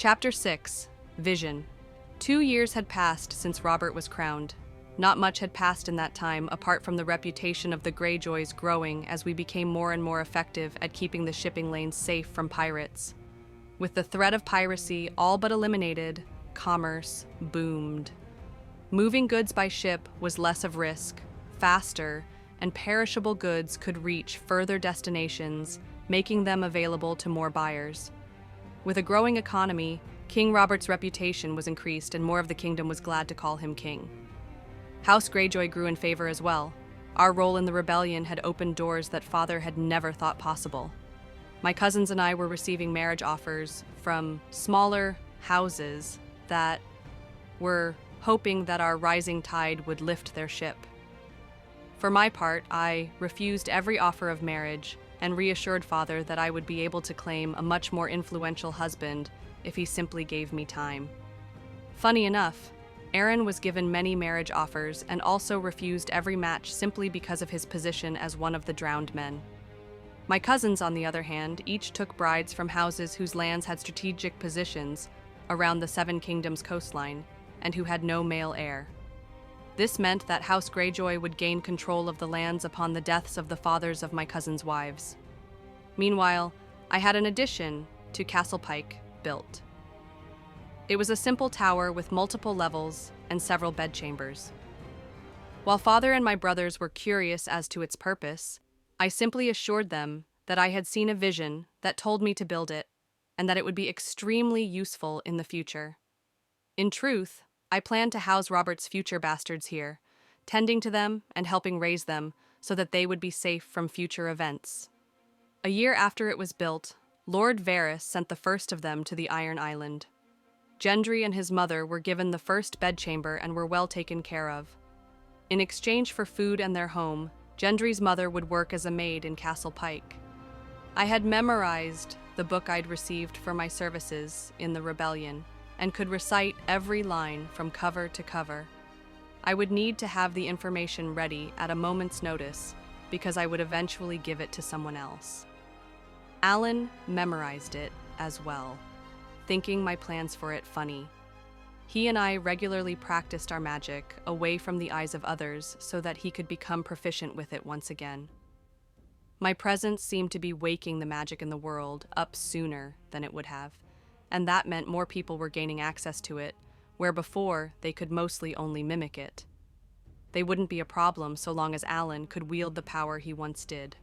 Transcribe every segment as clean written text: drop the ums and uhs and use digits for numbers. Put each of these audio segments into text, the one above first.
Chapter 6. Vision. 2 years had passed since Robert was crowned. Not much had passed in that time, apart from the reputation of the Greyjoys growing as we became more and more effective at keeping the shipping lanes safe from pirates. With the threat of piracy all but eliminated, commerce boomed. Moving goods by ship was less of risk, faster, and perishable goods could reach further destinations, making them available to more buyers. With a growing economy, King Robert's reputation was increased and more of the kingdom was glad to call him king. House Greyjoy grew in favor as well. Our role in the rebellion had opened doors that father had never thought possible. My cousins and I were receiving marriage offers from smaller houses that were hoping that our rising tide would lift their ship. For my part, I refused every offer of marriage and reassured father that I would be able to claim a much more influential husband if he simply gave me time. Funny enough, Aaron was given many marriage offers and also refused every match simply because of his position as one of the drowned men. My cousins, on the other hand, each took brides from houses whose lands had strategic positions around the Seven Kingdoms coastline and who had no male heir. This meant that House Greyjoy would gain control of the lands upon the deaths of the fathers of my cousins' wives. Meanwhile, I had an addition to Castle Pike built. It was a simple tower with multiple levels and several bedchambers. While father and my brothers were curious as to its purpose, I simply assured them that I had seen a vision that told me to build it, and that it would be extremely useful in the future. In truth, I planned to house Robert's future bastards here, tending to them and helping raise them so that they would be safe from future events. A year after it was built, Lord Varys sent the first of them to the Iron Island. Gendry and his mother were given the first bedchamber and were well taken care of. In exchange for food and their home, Gendry's mother would work as a maid in Castle Pike. I had memorized the book I'd received for my services in the rebellion, and could recite every line from cover to cover. I would need to have the information ready at a moment's notice because I would eventually give it to someone else. Alan memorized it as well, thinking my plans for it funny. He and I regularly practiced our magic away from the eyes of others so that he could become proficient with it once again. My presence seemed to be waking the magic in the world up sooner than it would have, and that meant more people were gaining access to it, where before they could mostly only mimic it. They wouldn't be a problem so long as Alan could wield the power he once did.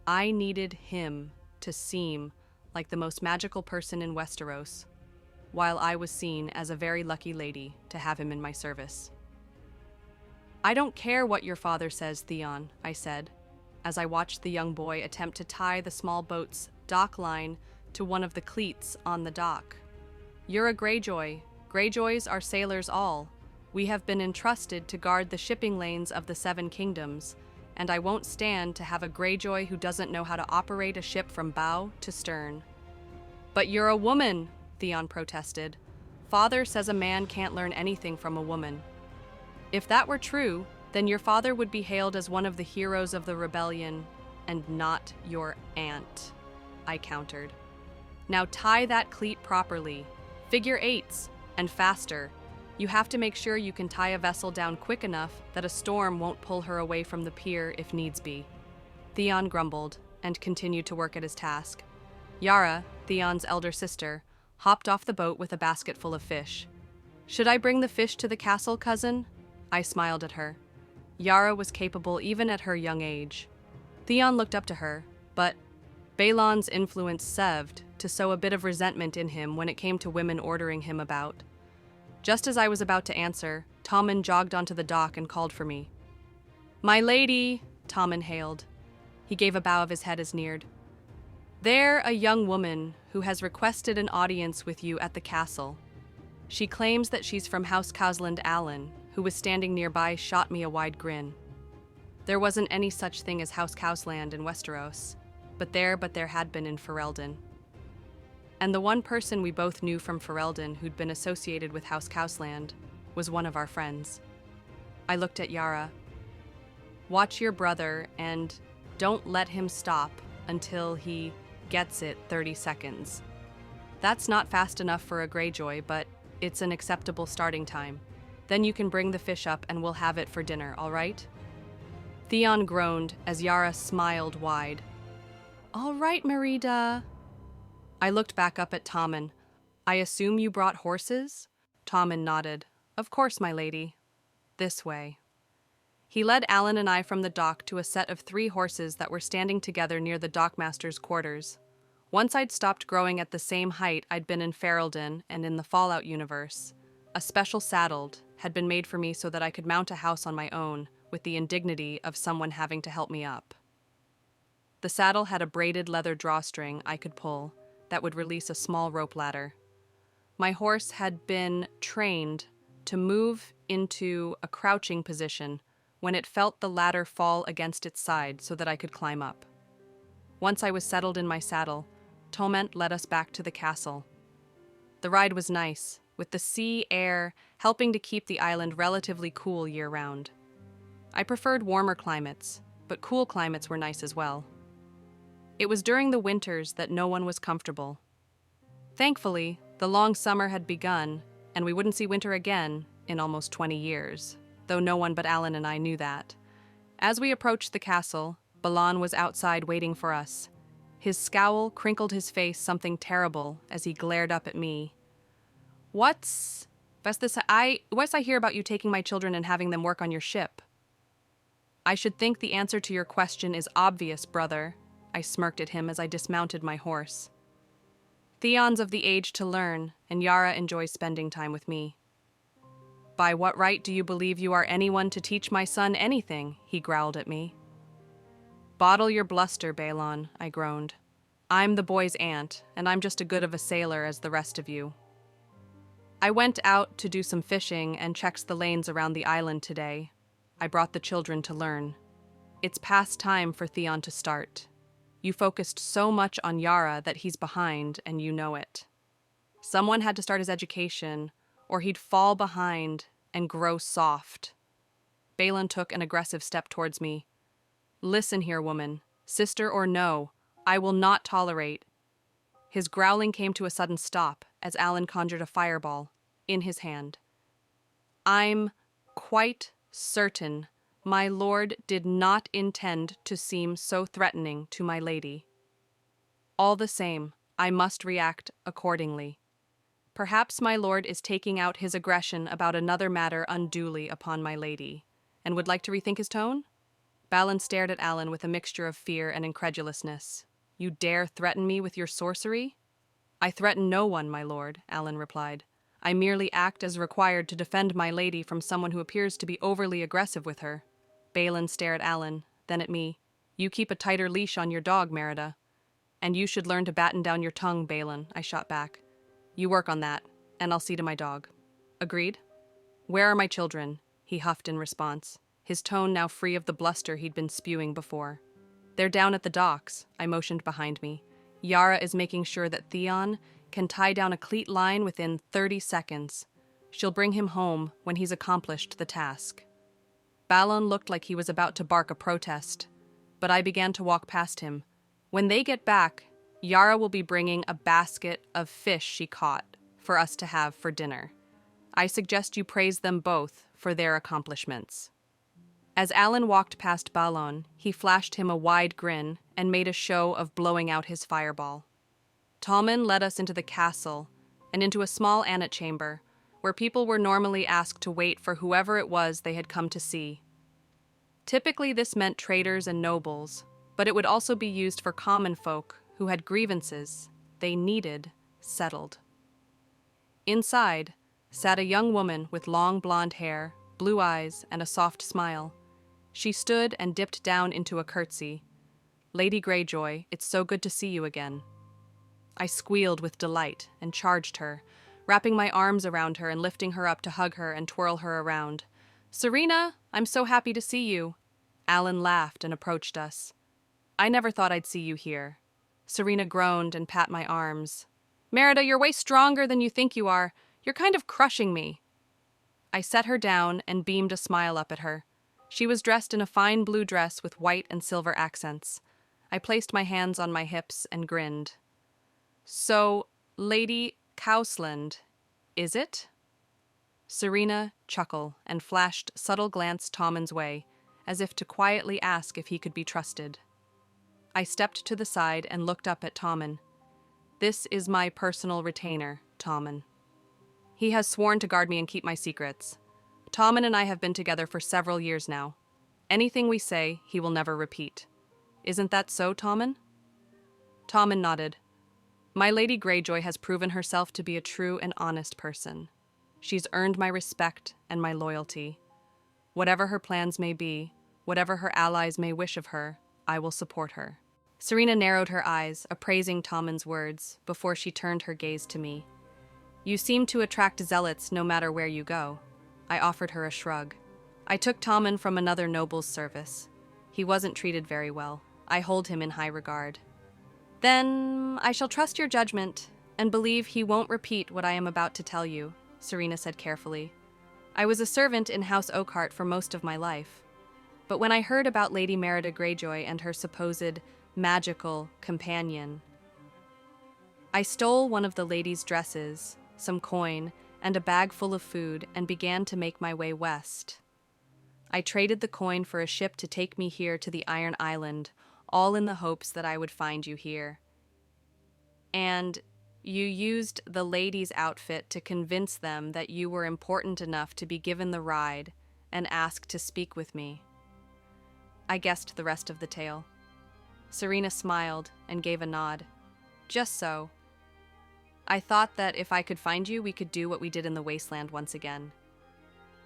I needed him to seem like the most magical person in Westeros, while I was seen as a very lucky lady to have him in my service. "I don't care what your father says, Theon," I said, as I watched the young boy attempt to tie the small boat's dock line to one of the cleats on the dock. "You're a Greyjoy. Greyjoys are sailors all. We have been entrusted to guard the shipping lanes of the Seven Kingdoms, and I won't stand to have a Greyjoy who doesn't know how to operate a ship from bow to stern." "But you're a woman," Theon protested. "Father says a man can't learn anything from a woman." "If that were true, then your father would be hailed as one of the heroes of the rebellion, and not your aunt," I countered. "Now tie that cleat properly. Figure eights, and faster. You have to make sure you can tie a vessel down quick enough that a storm won't pull her away from the pier if needs be." Theon grumbled and continued to work at his task. Yara, Theon's elder sister, hopped off the boat with a basket full of fish. "Should I bring the fish to the castle, cousin?" I smiled at her. Yara was capable even at her young age. Theon looked up to her, but Balon's influence served to sow a bit of resentment in him when it came to women ordering him about. Just as I was about to answer, Tommen jogged onto the dock and called for me. "My lady," Tommen hailed. He gave a bow of his head as neared. "There a young woman who has requested an audience with you at the castle. She claims that she's from House Cowsland Allen, who was standing nearby, shot me a wide grin. There wasn't any such thing as House Cowsland in Westeros, but there had been in Ferelden. And the one person we both knew from Ferelden who'd been associated with House Cowsland was one of our friends. I looked at Yara. "Watch your brother and don't let him stop until he gets it 30 seconds. That's not fast enough for a Greyjoy, but it's an acceptable starting time. Then you can bring the fish up and we'll have it for dinner, all right? Theon groaned as Yara smiled wide. All right, Merida. I looked back up at Tommen. I assume you brought horses? Tommen nodded. Of course, my lady. This way. He led Alan and I from the dock to a set of 3 horses that were standing together near the dockmaster's quarters. Once I'd stopped growing at the same height I'd been in Ferelden and in the Fallout universe, a special saddled had been made for me so that I could mount a house on my own, with the indignity of someone having to help me up. The saddle had a braided leather drawstring I could pull that would release a small rope ladder. My horse had been trained to move into a crouching position when it felt the ladder fall against its side so that I could climb up. Once I was settled in my saddle, Tommen led us back to the castle. The ride was nice, with the sea air helping to keep the island relatively cool year-round. I preferred warmer climates, but cool climates were nice as well. It was during the winters that no one was comfortable. Thankfully, the long summer had begun, and we wouldn't see winter again in almost 20 years, though no one but Alan and I knew that. As we approached the castle, Balan was outside waiting for us. His scowl crinkled his face something terrible as he glared up at me. What's I hear about you taking my children and having them work on your ship? I should think the answer to your question is obvious, brother. I smirked at him as I dismounted my horse. Theon's of the age to learn, and Yara enjoys spending time with me. By what right do you believe you are anyone to teach my son anything? He growled at me. Bottle your bluster, Balon, I groaned. I'm the boy's aunt, and I'm just as good of a sailor as the rest of you. I went out to do some fishing and checked the lanes around the island today. I brought the children to learn. It's past time for Theon to start. You focused so much on Yara that he's behind, and you know it. Someone had to start his education, or he'd fall behind and grow soft. Balon took an aggressive step towards me. Listen here, woman. Sister or no, I will not tolerate. His growling came to a sudden stop as Alan conjured a fireball in his hand. I'm quite certain my lord did not intend to seem so threatening to my lady. All the same, I must react accordingly. Perhaps my lord is taking out his aggression about another matter unduly upon my lady, and would like to rethink his tone? Balon stared at Alan with a mixture of fear and incredulousness. You dare threaten me with your sorcery? I threaten no one, my lord, Alan replied. I merely act as required to defend my lady from someone who appears to be overly aggressive with her. Balon stared at Alan, then at me. You keep a tighter leash on your dog, Merida. And you should learn to batten down your tongue, Balon, I shot back. You work on that, and I'll see to my dog. Agreed? Where are my children? He huffed in response, his tone now free of the bluster he'd been spewing before. They're down at the docks, I motioned behind me. Yara is making sure that Theon can tie down a cleat line within 30 seconds. She'll bring him home when he's accomplished the task. Balon looked like he was about to bark a protest, but I began to walk past him. When they get back, Yara will be bringing a basket of fish she caught for us to have for dinner. I suggest you praise them both for their accomplishments. As Alan walked past Balon, he flashed him a wide grin and made a show of blowing out his fireball. Tommen led us into the castle and into a small antechamber, where people were normally asked to wait for whoever it was they had come to see. Typically this meant traders and nobles, but it would also be used for common folk who had grievances they needed settled. Inside sat a young woman with long blonde hair, blue eyes, and a soft smile. She stood and dipped down into a curtsy. Lady Greyjoy, it's so good to see you again. I squealed with delight and charged her, wrapping my arms around her and lifting her up to hug her and twirl her around. Serena, I'm so happy to see you. Alan laughed and approached us. I never thought I'd see you here. Serena groaned and pat my arms. Merida, you're way stronger than you think you are. You're kind of crushing me. I set her down and beamed a smile up at her. She was dressed in a fine blue dress with white and silver accents. I placed my hands on my hips and grinned. So, Lady Cousland, is it? Serena chuckled and flashed subtle glance Tommen's way, as if to quietly ask if he could be trusted. I stepped to the side and looked up at Tommen. This is my personal retainer, Tommen. He has sworn to guard me and keep my secrets. Tommen and I have been together for several years now. Anything we say, he will never repeat. Isn't that so, Tommen? Tommen nodded. My Lady Greyjoy has proven herself to be a true and honest person. She's earned my respect and my loyalty. Whatever her plans may be, whatever her allies may wish of her, I will support her. Serena narrowed her eyes, appraising Tommen's words, before she turned her gaze to me. You seem to attract zealots no matter where you go. I offered her a shrug. I took Tommen from another noble's service. He wasn't treated very well. I hold him in high regard. Then I shall trust your judgment and believe he won't repeat what I am about to tell you, Serena said carefully. I was a servant in House Oakhart for most of my life. But when I heard about Lady Merida Greyjoy and her supposed magical companion, I stole one of the lady's dresses, some coin, and a bag full of food and began to make my way west. I traded the coin for a ship to take me here to the Iron Island, all in the hopes that I would find you here. And you used the lady's outfit to convince them that you were important enough to be given the ride and asked to speak with me. I guessed the rest of the tale. Serena smiled and gave a nod. Just so. I thought that if I could find you, we could do what we did in the wasteland once again.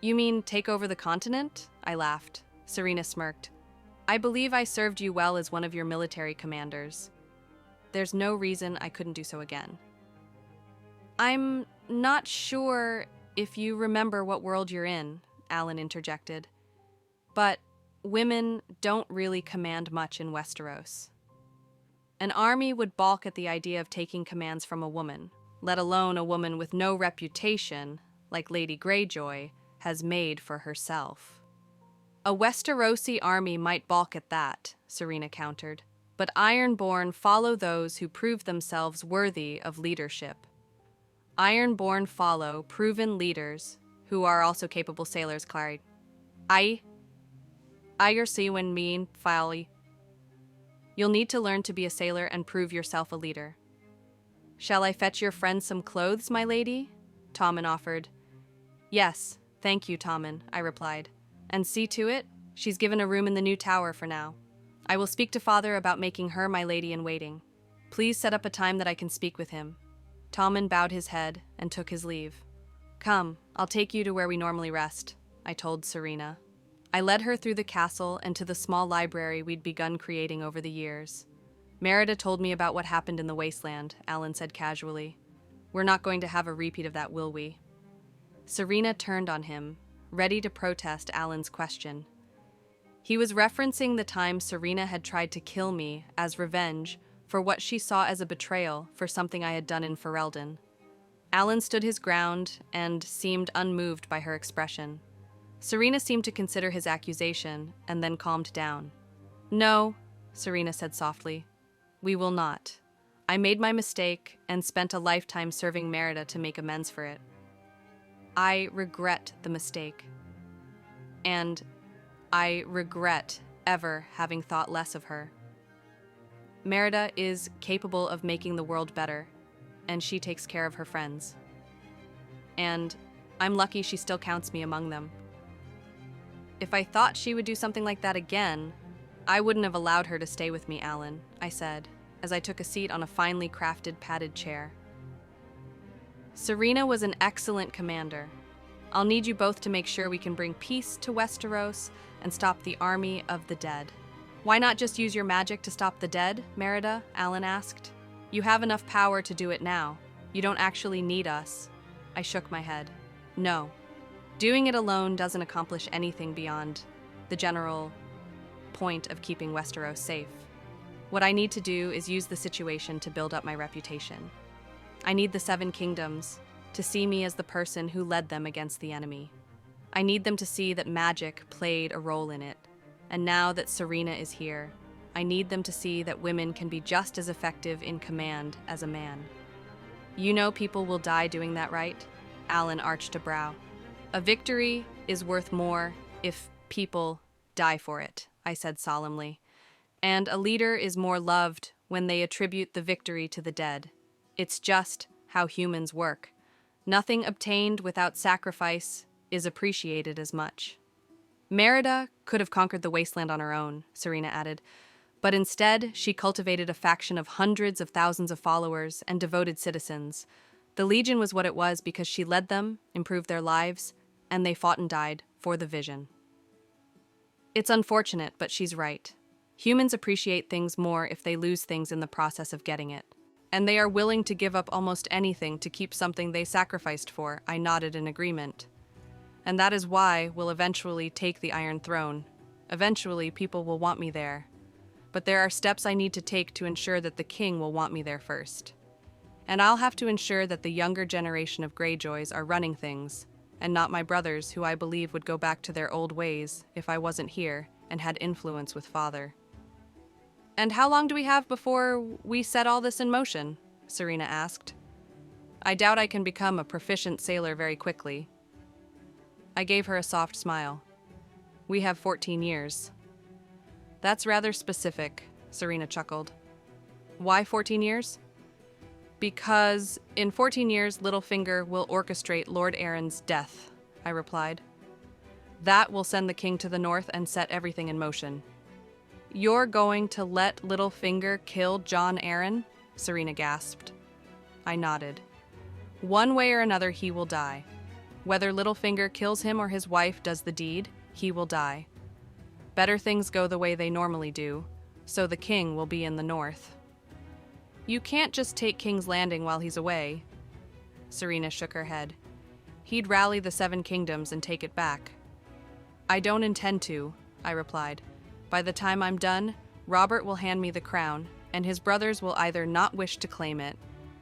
You mean take over the continent? I laughed. Serena smirked. I believe I served you well as one of your military commanders. There's no reason I couldn't do so again. I'm not sure if you remember what world you're in, Alan interjected. But women don't really command much in Westeros. An army would balk at the idea of taking commands from a woman, let alone a woman with no reputation, like Lady Greyjoy, has made for herself. A Westerosi army might balk at that, Serena countered, but Ironborn follow those who prove themselves worthy of leadership. Ironborn follow proven leaders who are also capable sailors, Clary. I see when mean Fally. You'll need to learn to be a sailor and prove yourself a leader. Shall I fetch your friend some clothes, my lady? Tommen offered. Yes, thank you, Tommen, I replied. And see to it, she's given a room in the new tower for now. I will speak to father about making her my lady-in-waiting. Please set up a time that I can speak with him. Tommen bowed his head and took his leave. Come, I'll take you to where we normally rest, I told Serena. I led her through the castle and to the small library we'd begun creating over the years. Merida told me about what happened in the wasteland, Alan said casually. We're not going to have a repeat of that, will we? Serena turned on him, ready to protest Alan's question. He was referencing the time Serena had tried to kill me as revenge for what she saw as a betrayal for something I had done in Ferelden. Alan stood his ground and seemed unmoved by her expression. Serena seemed to consider his accusation and then calmed down. No, Serena said softly. We will not. I made my mistake and spent a lifetime serving Merida to make amends for it. I regret the mistake. And I regret ever having thought less of her. Merida is capable of making the world better, and she takes care of her friends. And I'm lucky she still counts me among them. If I thought she would do something like that again, I wouldn't have allowed her to stay with me, Alan, I said, as I took a seat on a finely crafted padded chair. Serena was an excellent commander. I'll need you both to make sure we can bring peace to Westeros and stop the army of the dead. Why not just use your magic to stop the dead, Merida? Alan asked. You have enough power to do it now. You don't actually need us. I shook my head. No. Doing it alone doesn't accomplish anything beyond the general point of keeping Westeros safe. What I need to do is use the situation to build up my reputation. I need the Seven Kingdoms to see me as the person who led them against the enemy. I need them to see that magic played a role in it. And now that Serena is here, I need them to see that women can be just as effective in command as a man. You know people will die doing that, right? Alan arched a brow. A victory is worth more if people die for it, I said solemnly. And a leader is more loved when they attribute the victory to the dead. It's just how humans work. Nothing obtained without sacrifice is appreciated as much. Merida could have conquered the wasteland on her own, Serena added, but instead she cultivated a faction of hundreds of thousands of followers and devoted citizens. The Legion was what it was because she led them, improved their lives, and they fought and died for the vision. It's unfortunate, but she's right. Humans appreciate things more if they lose things in the process of getting it. And they are willing to give up almost anything to keep something they sacrificed for, I nodded in agreement. And that is why we'll eventually take the Iron Throne. Eventually, people will want me there. But there are steps I need to take to ensure that the king will want me there first. And I'll have to ensure that the younger generation of Greyjoys are running things, and not my brothers, who I believe would go back to their old ways if I wasn't here and had influence with father. And how long do we have before we set all this in motion? Serena asked. I doubt I can become a proficient sailor very quickly. I gave her a soft smile. We have 14 years. That's rather specific, Serena chuckled. Why 14 years? Because in 14 years, Littlefinger will orchestrate Lord Aaron's death, I replied. That will send the king to the north and set everything in motion. You're going to let Littlefinger kill Jon Arryn? Serena gasped. I nodded. One way or another, he will die. Whether Littlefinger kills him or his wife does the deed, he will die. Better things go the way they normally do, so the king will be in the north. You can't just take King's Landing while he's away. Serena shook her head. He'd rally the 7 kingdoms and take it back. I don't intend to, I replied. By the time I'm done, Robert will hand me the crown, and his brothers will either not wish to claim it,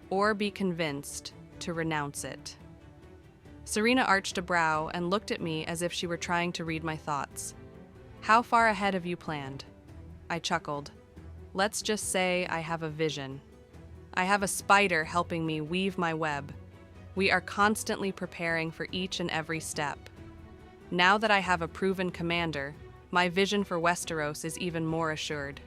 or be convinced to renounce it. Serena arched a brow and looked at me as if she were trying to read my thoughts. How far ahead have you planned? I chuckled. Let's just say I have a vision. I have a spider helping me weave my web. We are constantly preparing for each and every step. Now that I have a proven commander, my vision for Westeros is even more assured.